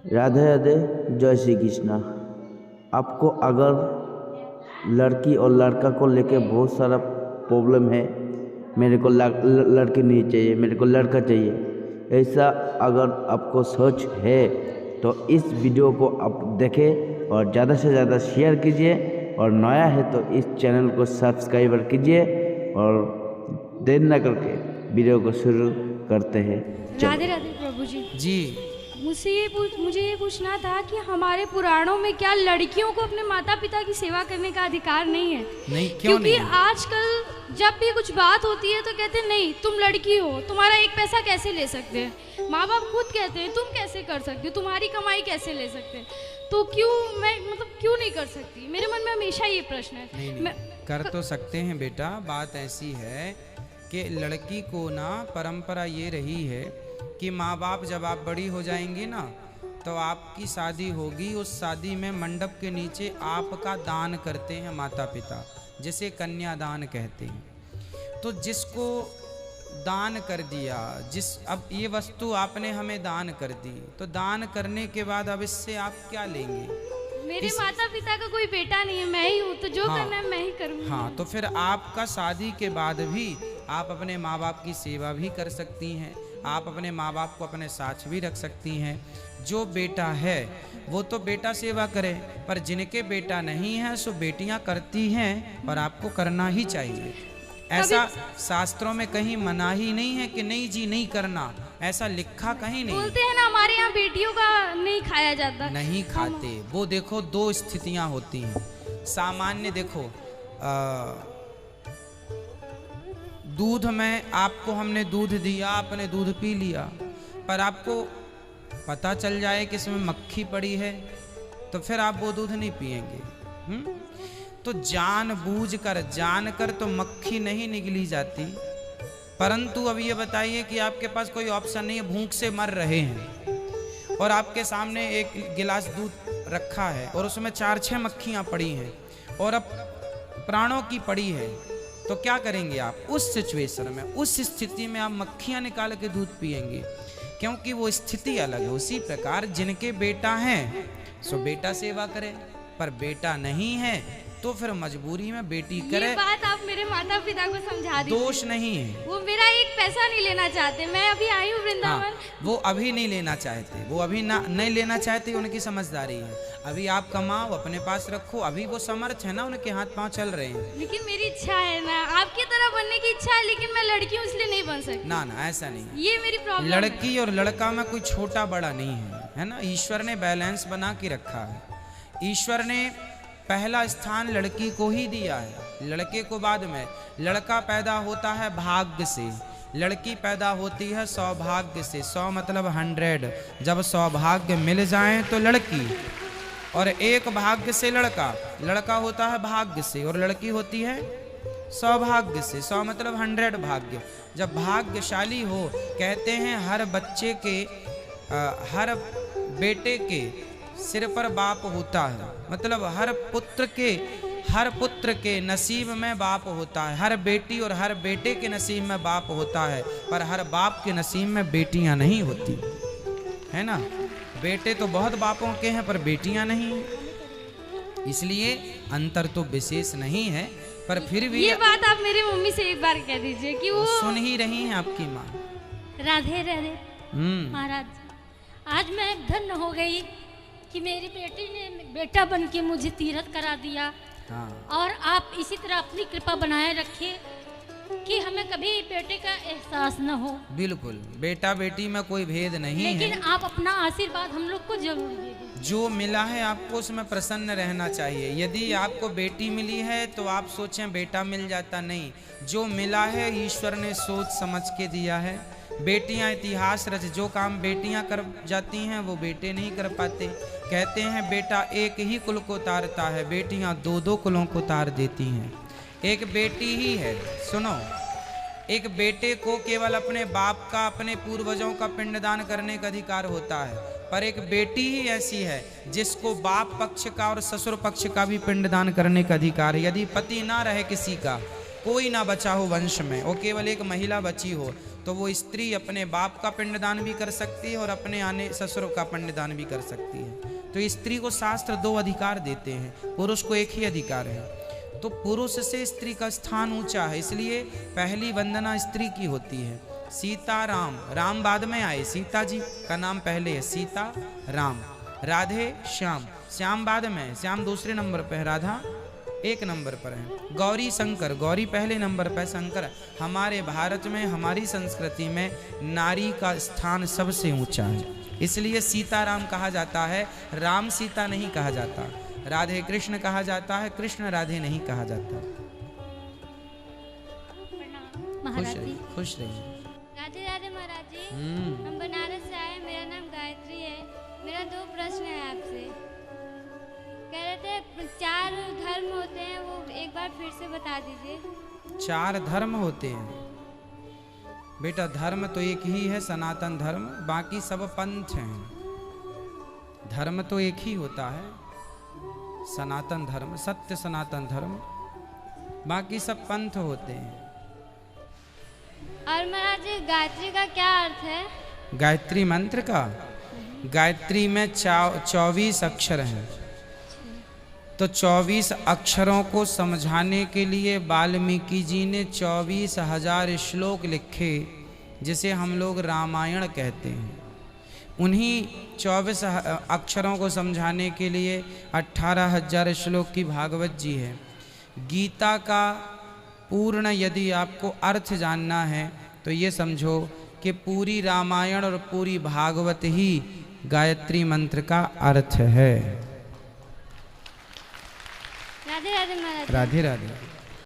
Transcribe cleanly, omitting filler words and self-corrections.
राधे राधे, जय श्री कृष्णा। आपको अगर लड़की और लड़का को लेके बहुत सारा प्रॉब्लम है, मेरे को लड़की नहीं चाहिए, मेरे को लड़का चाहिए, ऐसा अगर आपको सोच है तो इस वीडियो को आप देखें और ज़्यादा से ज़्यादा शेयर कीजिए, और नया है तो इस चैनल को सब्सक्राइबर कीजिए। और देर न करके वीडियो को शुरू करते हैं। राधे राधे प्रभु जी। जी मुझे ये पूछना था कि हमारे पुराणों में क्या लड़कियों को अपने माता पिता की सेवा करने का अधिकार नहीं है? नहीं, क्यों क्योंकि नहीं? आजकल जब भी कुछ बात होती है तो कहते हैं नहीं, तुम लड़की हो, तुम्हारा एक पैसा कैसे ले सकते हैं? माँ बाप खुद कहते हैं तुम कैसे कर सकती हो, तुम्हारी कमाई कैसे ले सकते हैं? तो क्यों नहीं कर सकती? मेरे मन में हमेशा ये प्रश्न है। नहीं, कर तो सकते हैं बेटा। बात ऐसी है कि लड़की को ना परंपरा ये रही है कि माँ बाप जब आप बड़ी हो जाएंगी ना तो आपकी शादी होगी, उस शादी में मंडप के नीचे आपका दान करते हैं माता पिता, जिसे कन्यादान कहते हैं। तो जिसको दान कर दिया, अब ये वस्तु आपने हमें दान कर दी, तो दान करने के बाद अब इससे आप क्या लेंगे? मेरे माता पिता का कोई बेटा नहीं है, मैं ही हूँ, तो जो करना है मैं ही करूँगी। हाँ, तो फिर आपका शादी के बाद भी आप अपने माँ बाप की सेवा भी कर सकती हैं, आप अपने माँ बाप को अपने साथ भी रख सकती हैं। जो बेटा है वो तो बेटा सेवा करे, पर जिनके बेटा नहीं है सो बेटियां करती हैं, और आपको करना ही चाहिए। ऐसा शास्त्रों में कहीं मना ही नहीं है कि नहीं जी नहीं करना, ऐसा लिखा कहीं नहीं। बोलते हैं ना हमारे यहाँ बेटियों का नहीं खाया जाता। नहीं खाते। वो देखो, दो स्थितियां होती हैं सामान्य। देखो दूध में आपको हमने दूध दिया, आपने दूध पी लिया, पर आपको पता चल जाए कि इसमें मक्खी पड़ी है तो फिर आप वो दूध नहीं पिएंगे। तो जानकर तो मक्खी नहीं निकली जाती। परंतु अब ये बताइए कि आपके पास कोई ऑप्शन नहीं है, भूख से मर रहे हैं और आपके सामने एक गिलास दूध रखा है और उसमें 4-6 मक्खियां पड़ी हैं और अब प्राणों की पड़ी है, तो क्या करेंगे आप उस सिचुएशन में? उस स्थिति में आप मक्खियां निकाल के दूध पिएंगे, क्योंकि वो स्थिति अलग है। उसी प्रकार जिनके बेटा हैं सो बेटा सेवा करे, पर बेटा नहीं है तो फिर मजबूरी में बेटी करे। ये बात आप मेरे माता पिता को समझा दीजिए। दोष नहीं है। वो मेरा एक पैसा नहीं लेना चाहते। मैं अभी आई हूँ वृंदावन। हाँ, वो अभी नहीं लेना चाहते, वो अभी नहीं लेना चाहते, उनकी समझदारी है। अभी आप कमाओ, अपने पास रखो, अभी वो समर्थ है ना, उनके हाथ पांव चल रहे हैं। लेकिन मेरी इच्छा है ना, आपकी तरह बनने की इच्छा है, लेकिन मैं लड़की हूँ इसलिए नहीं बन सकती। ना ना, ऐसा नहीं, ये मेरी प्रॉब्लम। लड़की और लड़का में कोई छोटा बड़ा नहीं है ना। ईश्वर ने बैलेंस बना के रखा है। ईश्वर ने पहला स्थान लड़की को ही दिया है, लड़के को बाद में। लड़का पैदा होता है भाग्य से, लड़की पैदा होती है सौभाग्य से। 100 मतलब 100। जब सौभाग्य मिल जाए तो लड़की, और एक भाग्य से लड़का। लड़का होता है भाग्य से और लड़की होती है सौभाग्य से। 100 मतलब 100 भाग्य। जब भाग्यशाली हो, कहते हैं हर बच्चे के हर बेटे के सिर पर बाप होता है, मतलब हर पुत्र के नसीब में बाप होता है। हर बेटी और हर बेटे के नसीब में बाप होता है, पर हर बाप के नसीब में बेटियां नहीं होती है ना। बेटे तो बहुत बापों के हैं पर बेटियां नहीं, इसलिए अंतर तो विशेष नहीं है। पर फिर भी ये बात आप मेरी मम्मी से एक बार कह दीजिए कि वो सुन ही रही हैं आपकी माँ। राधे राधे महाराज, आज मैं धन्य हो गई कि मेरी बेटी ने बेटा बन के मुझे तीरथ करा दिया। हाँ। और आप इसी तरह अपनी कृपा बनाए रखें कि हमें कभी बेटे का एहसास न हो। बिल्कुल, बेटा बेटी में कोई भेद नहीं है, लेकिन आप अपना आशीर्वाद हम लोग को जरूर दे दें। जो मिला है आपको उसमें प्रसन्न रहना चाहिए। यदि आपको बेटी मिली है तो आप सोचें बेटा मिल जाता, नहीं। जो मिला है ईश्वर ने सोच समझ के दिया है। बेटियां इतिहास रच, जो काम बेटियां कर जाती हैं वो बेटे नहीं कर पाते। कहते हैं बेटा एक ही कुल को तारता है, बेटियां 2-2 कुलों को तार देती हैं। एक बेटी ही है, सुनो, एक बेटे को केवल अपने बाप का, अपने पूर्वजों का पिंडदान करने का अधिकार होता है, पर एक बेटी ही ऐसी है जिसको बाप पक्ष का और ससुर पक्ष का भी पिंडदान करने का अधिकार है। यदि पति ना रहे, किसी का कोई ना बचा हो वंश में और केवल एक महिला बची हो, तो वो स्त्री अपने बाप का पिंडदान भी कर सकती है और अपने आने ससुर का पिंडदान भी कर सकती है। तो स्त्री को शास्त्र 2 अधिकार देते हैं, पुरुष को एक ही अधिकार है। तो पुरुष से स्त्री का स्थान ऊंचा है, इसलिए पहली वंदना स्त्री की होती है। सीता राम, राम बाद में आए, सीता जी का नाम पहले है, सीता राम। राधे श्याम, श्याम बाद में है, श्याम दूसरे नंबर पर है, राधा 1 नंबर पर है। गौरी शंकर, गौरी पहले नंबर पर, शंकर। हमारे भारत में, हमारी संस्कृति में नारी का स्थान सबसे ऊंचा है, इसलिए सीताराम कहा जाता है, राम सीता नहीं कहा जाता। राधे कृष्ण कहा जाता है, कृष्ण राधे नहीं कहा जाता। खुश रहिए, खुश रहिए। राधे राधे महाराज जी, हम बनारस से आए, मेरा नाम गायत्री है। मेरा 2 प्रश्न है आपसे। कह रहे थे 4 धर्म होते हैं, वो एक बार फिर से बता दीजिए। 4 धर्म होते हैं बेटा, धर्म तो एक ही है, सनातन धर्म, बाकी सब पंथ हैं। धर्म तो एक ही होता है, सनातन धर्म, सत्य सनातन धर्म, बाकी सब पंथ होते हैं। और महाराज जी, गायत्री का क्या अर्थ है? गायत्री मंत्र का, गायत्री में 24 अक्षर हैं। तो 24 अक्षरों को समझाने के लिए वाल्मीकि जी ने 24,000 श्लोक लिखे, जिसे हम लोग रामायण कहते हैं। उन्हीं 24 अक्षरों को समझाने के लिए 18,000 श्लोक की भागवत जी है। गीता का पूर्ण यदि आपको अर्थ जानना है तो ये समझो कि पूरी रामायण और पूरी भागवत ही गायत्री मंत्र का अर्थ है। राधे राधे महाराज। राधे राधे।